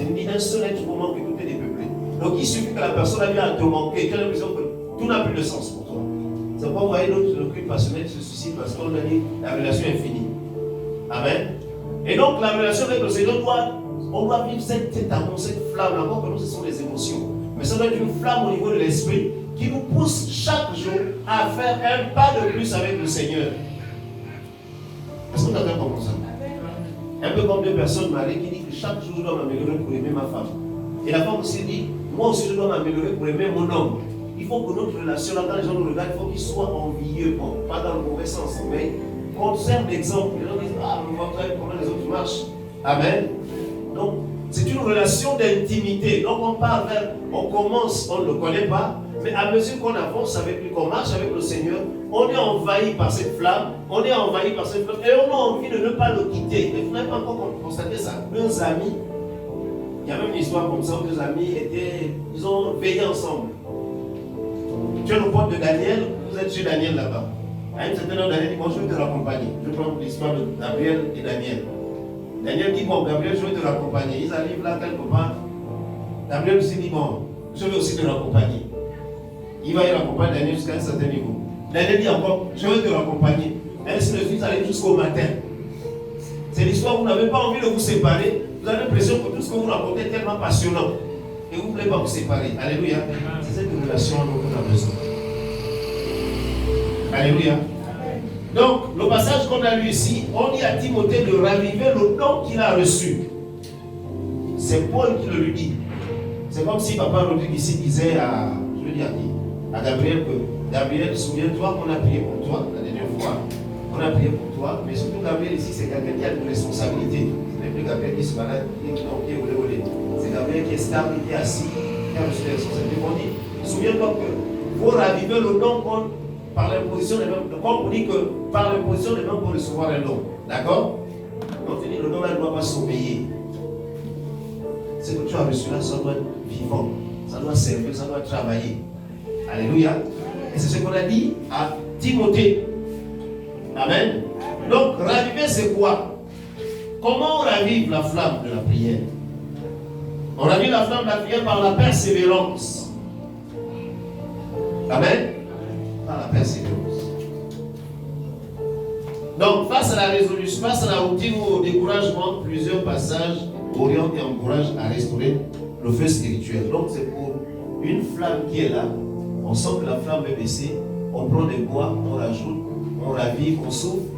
partir. Il dit un seul être pour manquer, tout est dépeuplé. Donc il suffit que la personne a bien te manquer, tu as l'impression que tout n'a plus de sens pour toi. C'est pourquoi vous voyez le culte passionnel se suscite parce qu'on a dit la relation est finie. Amen. Et donc la relation avec le Seigneur on doit vivre cette amour, cette flamme. Encore que nous, ce sont les émotions. Mais ça doit être une flamme au niveau de l'esprit qui nous pousse chaque jour à faire un pas de plus avec le Seigneur. Est-ce qu'on entend comme ça? Un peu comme deux personnes mariées qui disent que chaque jour je dois m'améliorer pour aimer ma femme. Et la femme aussi dit, moi aussi je dois m'améliorer pour aimer mon homme. Il faut que notre relation, là, quand les gens nous regardent, il faut qu'ils soient envieux, bon, pas dans le mauvais sens, mais qu'on serve d'exemple. Les gens disent, ah, on va voir comment les autres marchent. Amen. Donc, c'est une relation d'intimité. Donc, on part vers, on commence, on ne le connaît pas, mais à mesure qu'on avance avec lui, qu'on marche avec le Seigneur, on est envahi par cette flamme, et on a envie de ne pas le quitter. Et vous n'avez pas encore constaté ça. Deux amis, il y a même une histoire comme ça où deux amis ils ont veillé ensemble. Tu es le pote de Daniel, vous êtes chez Daniel là-bas. À une certaine heure, Daniel dit, bon, je vais te raccompagner. Je prends l'histoire de Gabriel et Daniel. Daniel dit, bon, Gabriel, je vais te raccompagner. Ils arrivent là quelque part. Gabriel aussi dit, bon, je vais aussi te raccompagner. Il va y raccompagner Daniel jusqu'à un certain niveau. Daniel dit encore, je vais te raccompagner. Ainsi de suite, aller jusqu'au matin. C'est l'histoire où vous n'avez pas envie de vous séparer. Vous avez l'impression que tout ce que vous racontez est tellement passionnant. Et vous ne voulez pas vous séparer. Alléluia. C'est cette relation dont on a besoin. Alléluia. Donc, le passage qu'on a lu ici, on dit à Timothée de raviver le don qu'il a reçu. C'est Paul qui le lui dit. C'est comme si Papa Rodrigue ici disait à, je veux dire à Gabriel que, Gabriel, souviens-toi qu'on a prié pour toi la dernière fois. On a prié pour toi, mais surtout Gabriel ici, c'est quelqu'un qui a une responsabilité. Ce n'est plus Gabriel qui se balade, qui est en pied ou olé. C'est Gabriel qui est stable, qui est assis, qui a reçu des responsabilités. On dit, souviens-toi que vous ravivez le don par l'imposition des mains, comme on dit que par l'imposition des mains pour recevoir un don. D'accord? Donc on dit le don là ne doit pas s'obéir. Ce que tu as reçu là, ça doit être vivant, ça doit servir, ça doit travailler. Alléluia. Et c'est ce qu'on a dit à Timothée. Amen. Donc raviver c'est quoi? Comment on ravive la flamme de la prière? On ravive la flamme de la prière par la persévérance. Amen. Par la persévérance. Donc, face à la résolution, face à la routine ou au découragement, plusieurs passages orientent et encouragent à restaurer le feu spirituel. Donc, c'est pour une flamme qui est là. On sent que la flamme est baissée. On prend des bois, on rajoute, on ravive, on souffle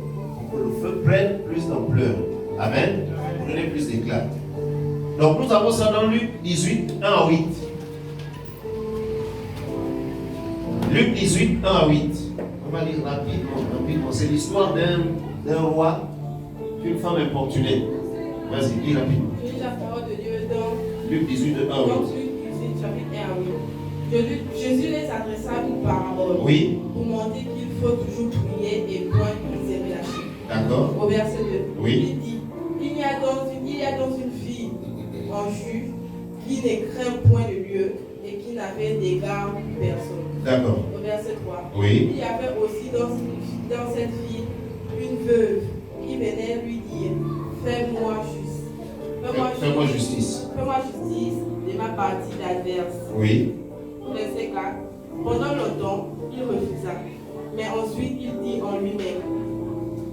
pour que le feu prenne plus d'ampleur. Amen. Pour donner plus d'éclat. Donc, nous avons ça dans Luc 18, 1 à 8. Luc 18, 1 à 8. On va lire rapidement. C'est l'histoire d'un roi, d'une femme importunée. Vas-y, lis rapidement. La parole de Dieu dans Luc 18, 1 à 8. Donc, Luc 18, chapitre 1 à 8. Jésus les adressa une parole. Oui. Pour montrer qu'il faut toujours prier et point préserver la chute. D'accord. Au verset 2. Oui. Il dit, il y a donc une fille en juif qui ne craint point de Dieu et qui n'avait d'égard pour personne. D'accord. Au verset 3. Oui. Il y avait aussi dans cette fille une veuve qui venait lui dire, fais-moi justice de ma partie adverse. Oui. Verset 4. Pendant longtemps, il refusa. Mais ensuite, il dit en lui-même,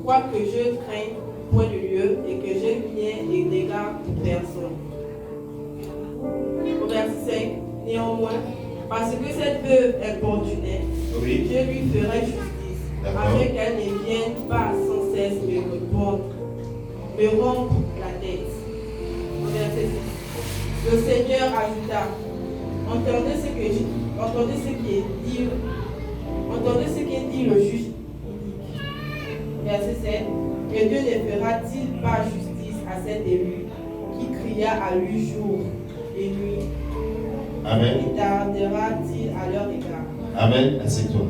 quoique je craigne point de Dieu et que je n'ai d'égard pour personne. Au verset 5. Néanmoins, parce que cette veuve importunait, Oui. je lui ferai justice, afin qu'elle ne vienne pas sans cesse me rompre la tête. Au verset 6. Le Seigneur ajouta, entendez ce qu'est dit le juge unique. Verset 7. Et Dieu ne fera-t-il pas justice à cet élu qui cria à lui jour et nuit? Amen. Et tardera-t-il à leur égard? Amen. Assieds-toi.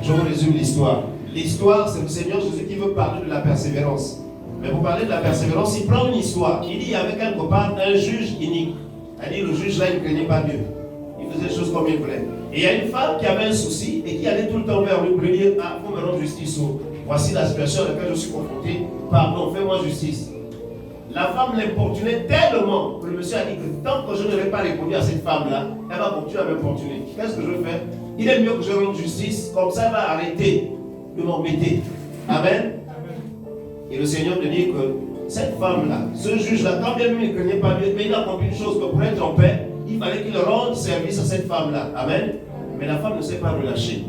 Je vous résume l'histoire. L'histoire, c'est le Seigneur Jésus qui veut parler de la persévérance. Mais pour parler de la persévérance, il prend une histoire. Il dit il y avait quelque part un juge inique. Il dit le juge là, il ne craignait pas Dieu. Il faisait les choses comme il voulait. Et il y a une femme qui avait un souci et qui allait tout le temps vers lui pour lui dire ah, faut me rendre justice. Voici la situation à laquelle je suis confronté. Pardon, fais-moi justice. La femme l'importunait tellement que le monsieur a dit que tant que je n'aurais pas répondu à cette femme-là, elle va continuer à m'importuner. Qu'est-ce que je vais faire? Il est mieux que je rende justice, comme ça elle va arrêter de m'embêter. Amen. Et le Seigneur me dit que cette femme-là, ce juge-là, quand bien même il ne craignait pas Dieu, mais il a compris une chose, que pour être en paix, il fallait qu'il rende service à cette femme-là. Amen. Mais la femme ne s'est pas relâchée.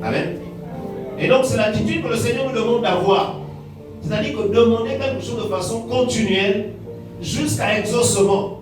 Amen. Et donc c'est l'attitude que le Seigneur nous demande d'avoir. C'est-à-dire que demander quelque chose de façon continuelle jusqu'à exaucement.